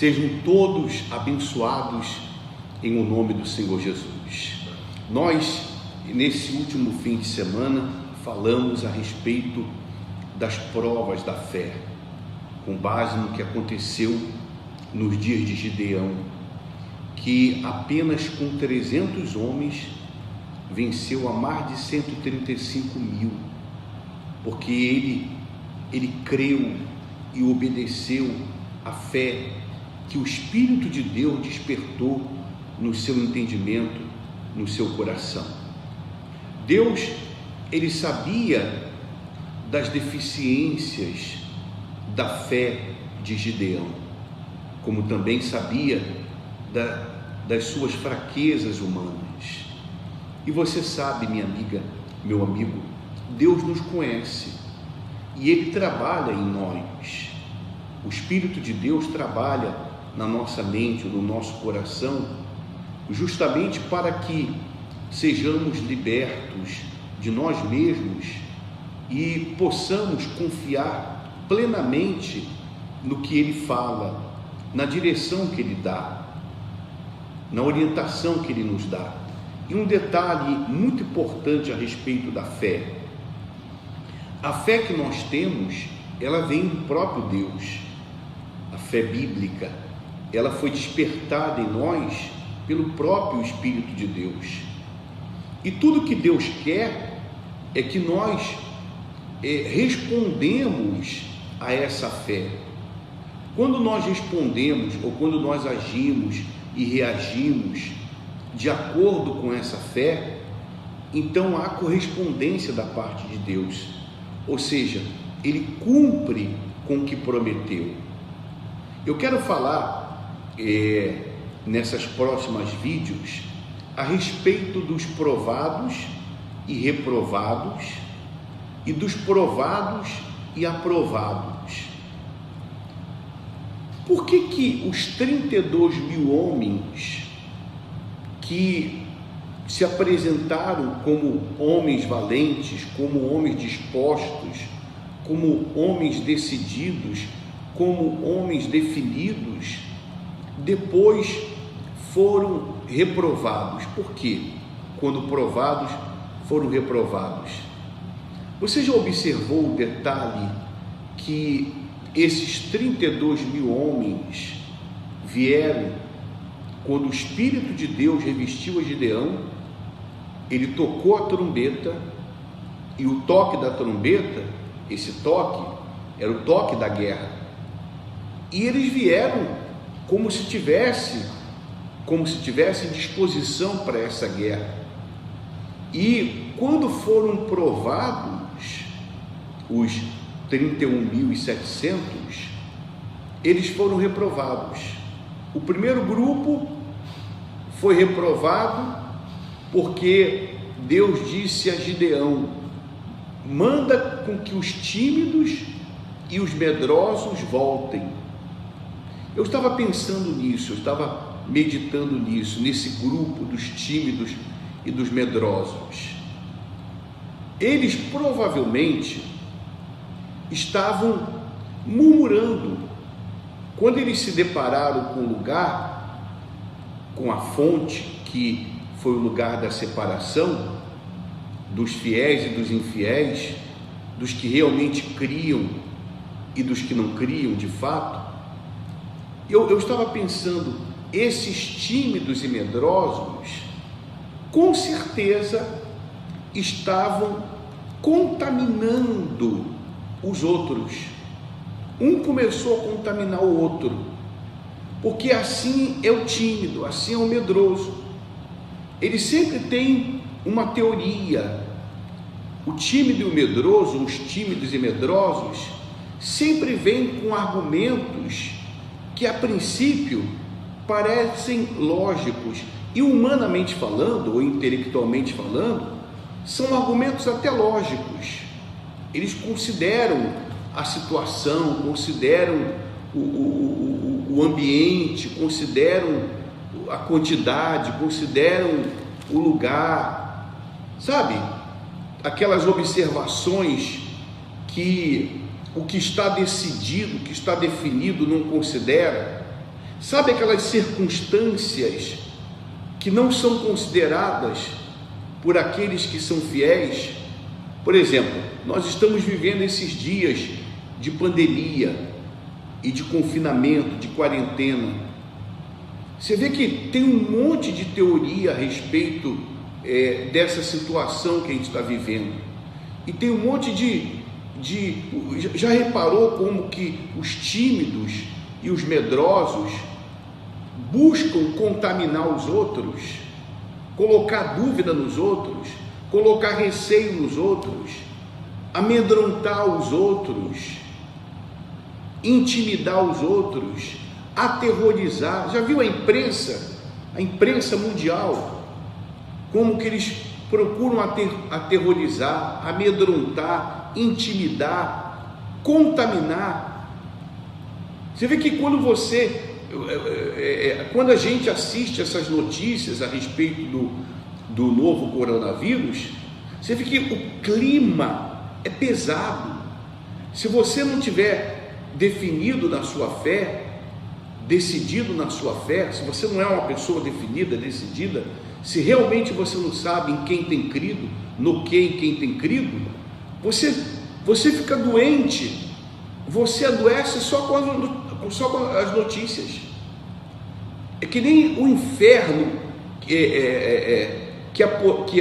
Sejam todos abençoados em o nome do Senhor Jesus. Nós, nesse último fim de semana, falamos a respeito das provas da fé, com base no que aconteceu nos dias de Gideão, que apenas com 300 homens venceu a mais de 135 mil, porque ele creu e obedeceu a fé que o Espírito de Deus despertou no seu entendimento, no seu coração. Deus, ele sabia das deficiências da fé de Gideão, como também sabia das suas fraquezas humanas. E você sabe, minha amiga, meu amigo, Deus nos conhece e Ele trabalha em nós. O Espírito de Deus trabalha na nossa mente, no nosso coração, justamente para que sejamos libertos de nós mesmos e possamos confiar plenamente no que Ele fala, na direção que Ele dá, na orientação que Ele nos dá. E um detalhe muito importante a respeito da fé: a fé que nós temos, ela vem do próprio Deus. A fé bíblica, ela foi despertada em nós pelo próprio Espírito de Deus. E tudo que Deus quer é que nós respondemos a essa fé. Quando nós respondemos ou quando nós agimos e reagimos de acordo com essa fé, então há correspondência da parte de Deus, ou seja, Ele cumpre com o que prometeu. Eu quero falar nessas próximas vídeos a respeito dos provados e reprovados e dos provados e aprovados. Por que os 32 mil homens que se apresentaram como homens valentes, como homens dispostos, como homens decididos, como homens definidos, depois foram reprovados? Por quê? Quando provados, foram reprovados. Você já observou o detalhe que esses 32 mil homens vieram quando o Espírito de Deus revestiu a Gideão? Ele tocou a trombeta, e o toque da trombeta, esse toque, era o toque da guerra. E eles vieram como se tivessem disposição para essa guerra. E quando foram provados, os 31.700, eles foram reprovados. O primeiro grupo foi reprovado porque Deus disse a Gideão: manda com que os tímidos e os medrosos voltem. Eu estava pensando nisso, eu estava meditando nisso, nesse grupo dos tímidos e dos medrosos. Eles provavelmente estavam murmurando quando eles se depararam com o lugar, com a fonte, que foi o lugar da separação dos fiéis e dos infiéis, dos que realmente criam e dos que não criam de fato. Eu estava pensando, esses tímidos e medrosos, com certeza, estavam contaminando os outros. Um começou a contaminar o outro, porque assim é o tímido, assim é o medroso. Ele sempre tem uma teoria. O tímido e o medroso, os tímidos e medrosos, sempre vêm com argumentos que a princípio parecem lógicos, e humanamente falando, ou intelectualmente falando, são argumentos até lógicos. Eles consideram a situação, consideram o ambiente, consideram a quantidade, consideram o lugar, sabe? Aquelas observações que o que está decidido, o que está definido não considera. Sabe aquelas circunstâncias que não são consideradas por aqueles que são fiéis? Por exemplo, nós estamos vivendo esses dias de pandemia e de confinamento, de quarentena. Você vê que tem um monte de teoria a respeito dessa situação que a gente está vivendo. E tem um monte já reparou como que os tímidos e os medrosos buscam contaminar os outros, colocar dúvida nos outros, colocar receio nos outros, amedrontar os outros, intimidar os outros, aterrorizar? Já viu a imprensa mundial, como que eles procuram aterrorizar, amedrontar, intimidar, contaminar? Você vê que quando a gente assiste essas notícias a respeito do novo coronavírus, você vê que o clima é pesado. Se você não tiver definido na sua fé, decidido na sua fé, se você não é uma pessoa definida, decidida, se realmente você não sabe em quem tem crido, no que em quem tem crido, você fica doente, você adoece só com as notícias. É que nem o inferno que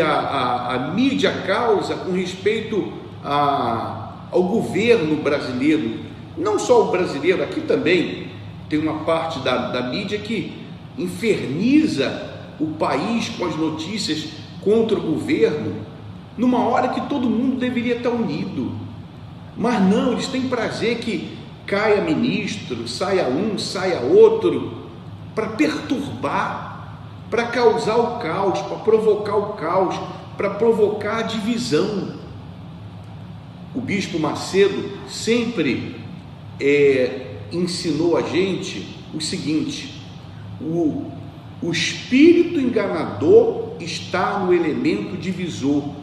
a mídia causa com respeito ao governo brasileiro. Não só o brasileiro, aqui também tem uma parte da mídia que inferniza o país com as notícias contra o governo, numa hora que todo mundo deveria estar unido. Mas não, eles têm prazer que caia ministro, saia um, saia outro, para perturbar, para causar o caos, para provocar o caos, para provocar a divisão. O bispo Macedo sempre ensinou a gente o seguinte: o espírito enganador está no elemento divisor.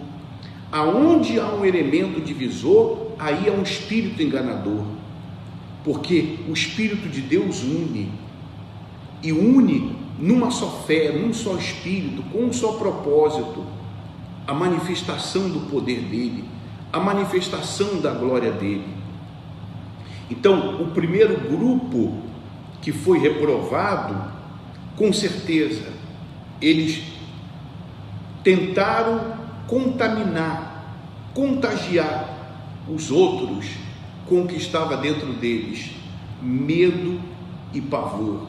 Aonde há um elemento divisor, aí há um espírito enganador, porque o Espírito de Deus une, e une numa só fé, num só espírito, com um só propósito, a manifestação do poder dele, a manifestação da glória dele. Então, o primeiro grupo que foi reprovado, com certeza, eles tentaram contaminar, contagiar os outros com o que estava dentro deles: medo e pavor,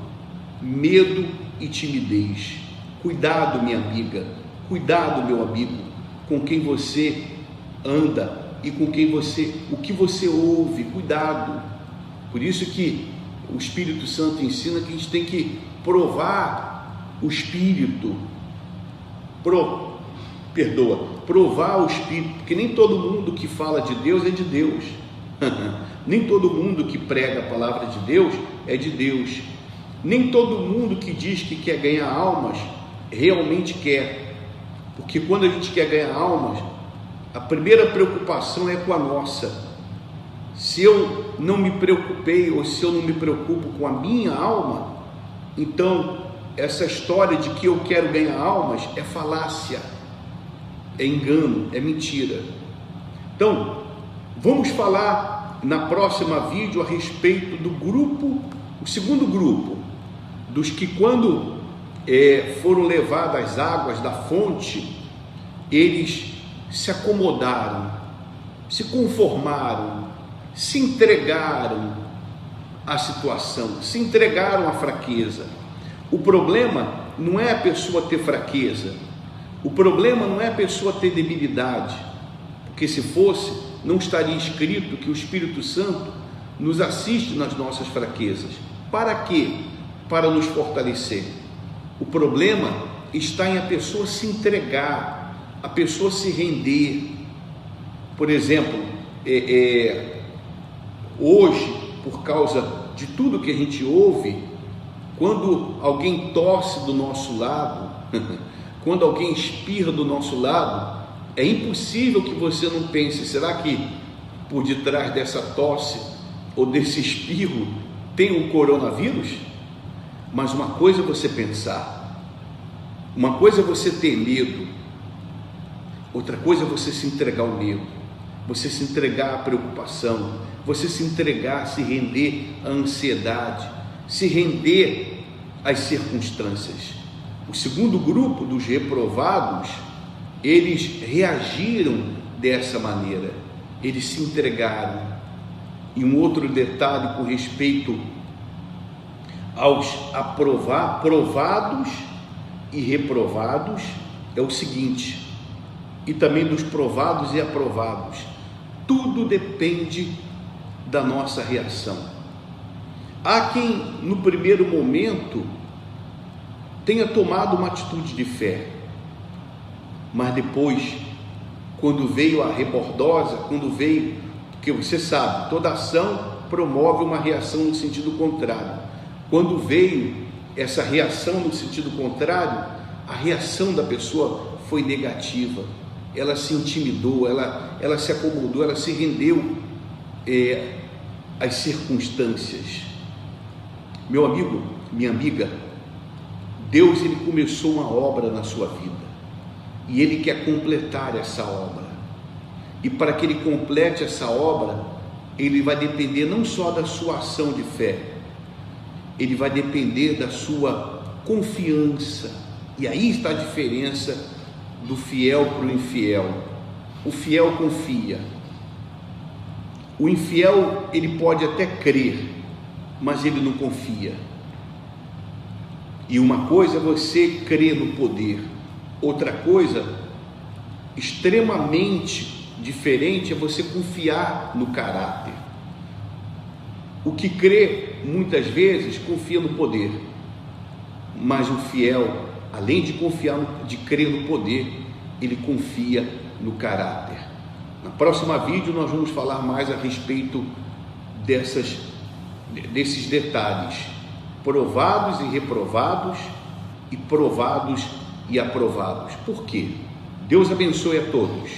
medo e timidez. Cuidado, minha amiga, cuidado, meu amigo, com quem você anda e com o que você ouve. Cuidado. Por isso que o Espírito Santo ensina que a gente tem que provar o Espírito, provar o Espírito, porque nem todo mundo que fala de Deus é de Deus. Nem todo mundo que prega a palavra de Deus é de Deus. Nem todo mundo que diz que quer ganhar almas realmente quer, porque quando a gente quer ganhar almas, a primeira preocupação é com a nossa. Se eu não me preocupei, ou se eu não me preocupo com a minha alma, então essa história de que eu quero ganhar almas é falácia, é engano, é mentira. Então, vamos falar na próxima vídeo a respeito do grupo, o segundo grupo, dos que quando foram levadas as águas da fonte, eles se acomodaram, se conformaram, se entregaram à situação, se entregaram à fraqueza. O problema não é a pessoa ter fraqueza, o problema não é a pessoa ter debilidade, porque se fosse, não estaria escrito que o Espírito Santo nos assiste nas nossas fraquezas. Para quê? Para nos fortalecer. O problema está em a pessoa se entregar, a pessoa se render. Por exemplo, hoje, por causa de tudo que a gente ouve, quando alguém tosse do nosso lado, quando alguém espirra do nosso lado, é impossível que você não pense: será que por detrás dessa tosse ou desse espirro tem um coronavírus? Mas uma coisa é você pensar, uma coisa é você ter medo, outra coisa é você se entregar ao medo, você se entregar à preocupação, você se entregar, se render à ansiedade, se render às circunstâncias. O segundo grupo dos reprovados, eles reagiram dessa maneira, eles se entregaram. E um outro detalhe com respeito aos aprovados e reprovados é o seguinte, e também dos provados e aprovados, tudo depende da nossa reação. Há quem no primeiro momento tenha tomado uma atitude de fé, mas depois, quando veio a rebordosa, porque você sabe, toda ação promove uma reação no sentido contrário. Quando veio essa reação no sentido contrário, a reação da pessoa foi negativa, ela se intimidou, ela se acomodou, ela se rendeu às circunstâncias. Meu amigo, minha amiga, Deus, ele começou uma obra na sua vida e ele quer completar essa obra, e para que ele complete essa obra, ele vai depender não só da sua ação de fé, ele vai depender da sua confiança. E aí está a diferença do fiel para o infiel. O fiel confia, o infiel ele pode até crer, mas ele não confia. E uma coisa é você crer no poder, outra coisa extremamente diferente é você confiar no caráter. O que crê muitas vezes confia no poder, mas o fiel, além de crer no poder, ele confia no caráter. Na próxima vídeo nós vamos falar mais a respeito desses detalhes, provados e reprovados, e provados e aprovados. Por quê? Deus abençoe a todos.